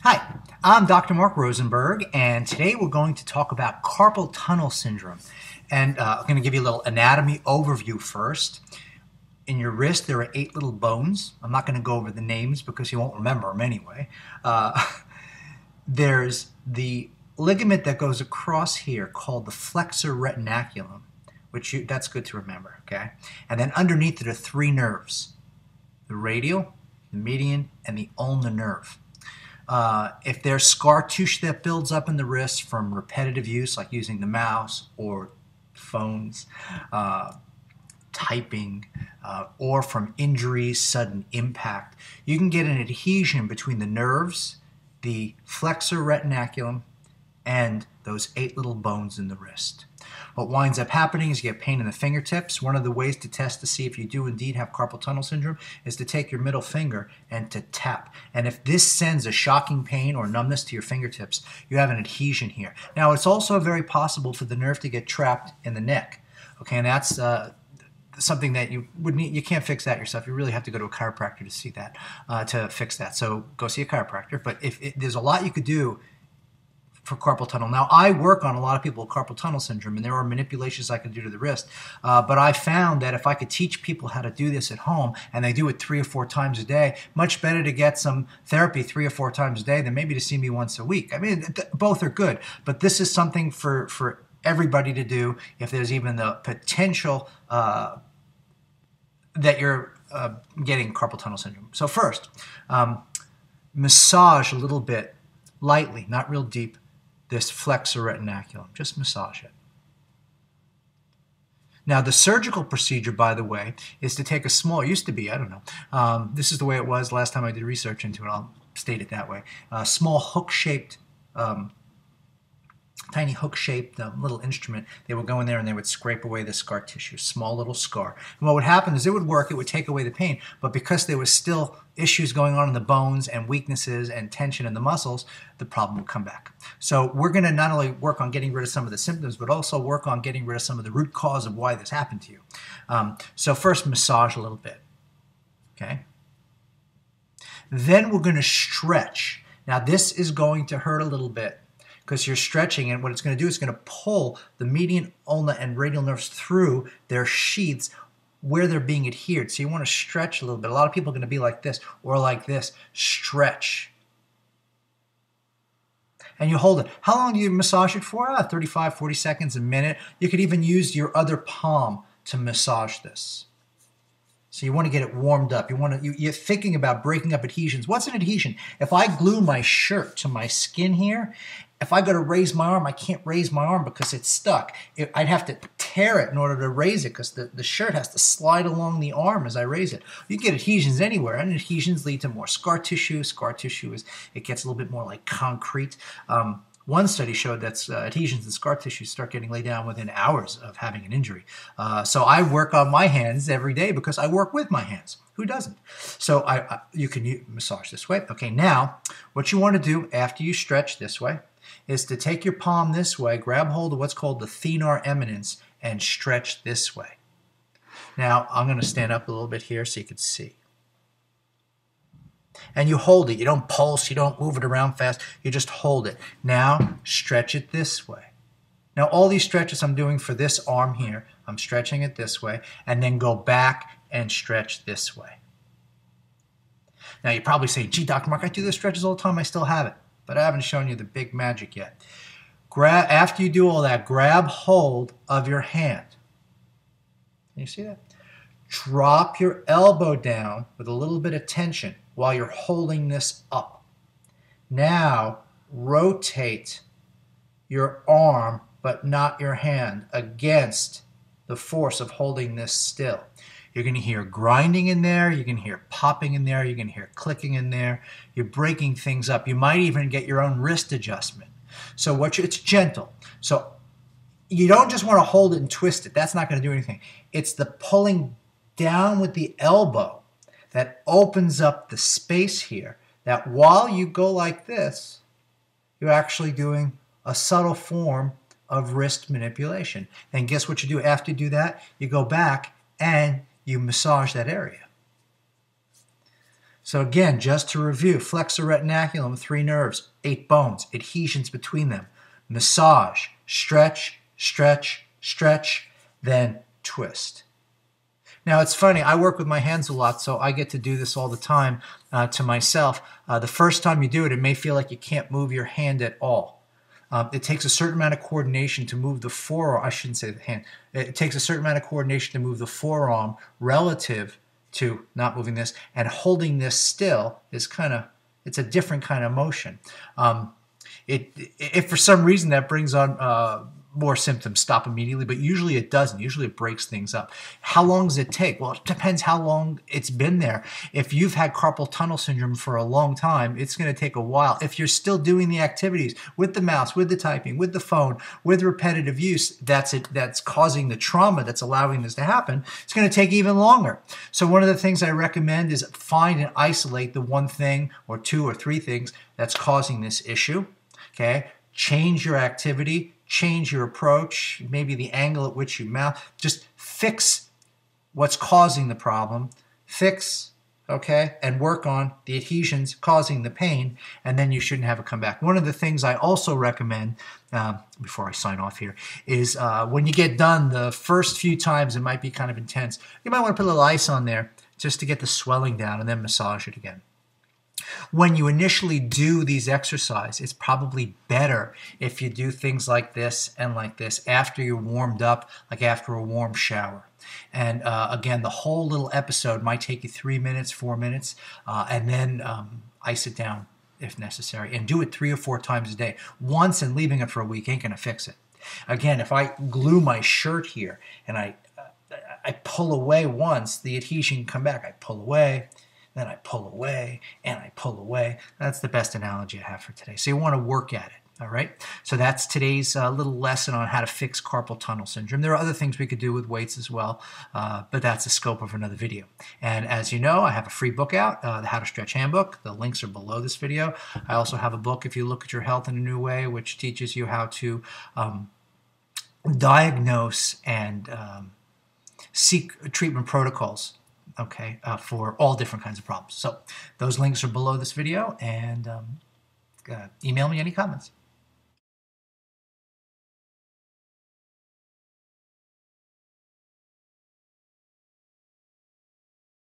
Hi, I'm Dr. Mark Rosenberg, and today we're going to talk about carpal tunnel syndrome. And I'm going to give you a little anatomy overview first. In your wrist, there are 8 little bones. I'm not going to go over the names because you won't remember them anyway. There's the ligament that goes across here called the flexor retinaculum, that's good to remember, okay? And then underneath it are 3 nerves: the radial, the median, and the ulnar nerve. If there's scar tissue that builds up in the wrist from repetitive use, like using the mouse or phones, typing, or from injuries, sudden impact, you can get an adhesion between the nerves, the flexor retinaculum, and those 8 little bones in the wrist. What winds up happening is you get pain in the fingertips. One of the ways to test to see if you do indeed have carpal tunnel syndrome is to take your middle finger and to tap. And if this sends a shocking pain or numbness to your fingertips, you have an adhesion here. Now, it's also very possible for the nerve to get trapped in the neck. Okay, and that's something that you would need. You can't fix that yourself. You really have to go to a chiropractor to see that, to fix that. So go see a chiropractor. But there's a lot you could do for carpal tunnel. Now, I work on a lot of people with carpal tunnel syndrome, and there are manipulations I can do to the wrist. But I found that if I could teach people how to do this at home, and they do it 3 or 4 times a day, much better to get some therapy 3 or 4 times a day than maybe to see me once a week. I mean, both are good, but this is something for everybody to do if there's even the potential that you're getting carpal tunnel syndrome. So first, massage a little bit, lightly, not real deep, this flexor retinaculum. Just massage it. Now, the surgical procedure, by the way, is to take a small, it used to be, I don't know, this is the way it was last time I did research into it, I'll state it that way, small hook-shaped, tiny hook-shaped little instrument. They would go in there and they would scrape away the scar tissue, small little scar. And what would happen is it would work, it would take away the pain, but because there was still issues going on in the bones and weaknesses and tension in the muscles, the problem would come back. So we're going to not only work on getting rid of some of the symptoms, but also work on getting rid of some of the root cause of why this happened to you. So first, massage a little bit, okay? Then we're going to stretch. Now, this is going to hurt a little bit, because you're stretching, and what it's going to do is it's going to pull the median, ulnar, and radial nerves through their sheaths where they're being adhered. So you want to stretch a little bit. A lot of people are going to be like this or like this. Stretch. And you hold it. How long do you massage it for? 35, 40 seconds, a minute. You could even use your other palm to massage this. So you want to get it warmed up. You're thinking about breaking up adhesions. What's an adhesion? If I glue my shirt to my skin here, if I go to raise my arm, I can't raise my arm because it's stuck. I'd have to tear it in order to raise it because the shirt has to slide along the arm as I raise it. You get adhesions anywhere, and adhesions lead to more scar tissue. Scar tissue it gets a little bit more like concrete. One study showed that adhesions and scar tissue start getting laid down within hours of having an injury. So I work on my hands every day because I work with my hands. Who doesn't? So you can massage this way. Okay, now what you want to do after you stretch this way is to take your palm this way, grab hold of what's called the thenar eminence, and stretch this way. Now I'm going to stand up a little bit here so you can see. And you hold it. You don't pulse. You don't move it around fast. You just hold it. Now stretch it this way. Now all these stretches I'm doing for this arm here, I'm stretching it this way, and then go back and stretch this way. Now you're probably saying, gee, Dr. Mark, I do those stretches all the time. I still have it. But I haven't shown you the big magic yet. After you do all that, grab hold of your hand. Can you see that? Drop your elbow down with a little bit of tension while you're holding this up. Now, rotate your arm, but not your hand, against the force of holding this still. You're going to hear grinding in there. You're going to hear popping in there. You're going to hear clicking in there. You're breaking things up. You might even get your own wrist adjustment. So it's gentle. So you don't just want to hold it and twist it. That's not going to do anything. It's the pulling down with the elbow that opens up the space here, that while you go like this, you're actually doing a subtle form of wrist manipulation. Then guess what you do after you do that? You go back and you massage that area. So So again, just to review, flexor retinaculum, 3 nerves, 8 bones, adhesions between them, massage, stretch, stretch, stretch, then twist. Now it's funny, I work with my hands a lot, so I get to do this all the time to myself. The first time you do it, it may feel like you can't move your hand at all. It takes a certain amount of coordination to move the forearm. I shouldn't say the hand. It takes a certain amount of coordination to move the forearm relative to not moving this, and holding this still is it's a different kind of motion. If for some reason that brings on more symptoms, stop immediately, but usually it doesn't. Usually it breaks things up. How long does it take? Well, it depends how long it's been there. If you've had carpal tunnel syndrome for a long time, it's going to take a while. If you're still doing the activities with the mouse, with the typing, with the phone, with repetitive use, that's causing the trauma that's allowing this to happen, it's going to take even longer. So one of the things I recommend is find and isolate the one thing or 2 or 3 things that's causing this issue. Okay? Change your activity, change your approach, maybe the angle at which you mouth. Just fix what's causing the problem, fix, okay, and work on the adhesions causing the pain, and then you shouldn't have it come back. One of the things I also recommend, before I sign off here, is when you get done, the first few times it might be kind of intense. You might want to put a little ice on there just to get the swelling down and then massage it again. When you initially do these exercises, it's probably better if you do things like this and like this after you're warmed up, like after a warm shower. And again, the whole little episode might take you 3 minutes, 4 minutes, and then ice it down if necessary. And do it 3 or 4 times a day. Once and leaving it for a week ain't going to fix it. Again, if I glue my shirt here and I pull away once, the adhesion can come back. I pull away, then I pull away, and I pull away. That's the best analogy I have for today. So you want to work at it, all right? So that's today's little lesson on how to fix carpal tunnel syndrome. There are other things we could do with weights as well, but that's the scope of another video. And as you know, I have a free book out, the How to Stretch Handbook. The links are below this video. I also have a book, If You Look at Your Health in a New Way, which teaches you how to diagnose and seek treatment protocols, okay, for all different kinds of problems. So those links are below this video, and email me any comments.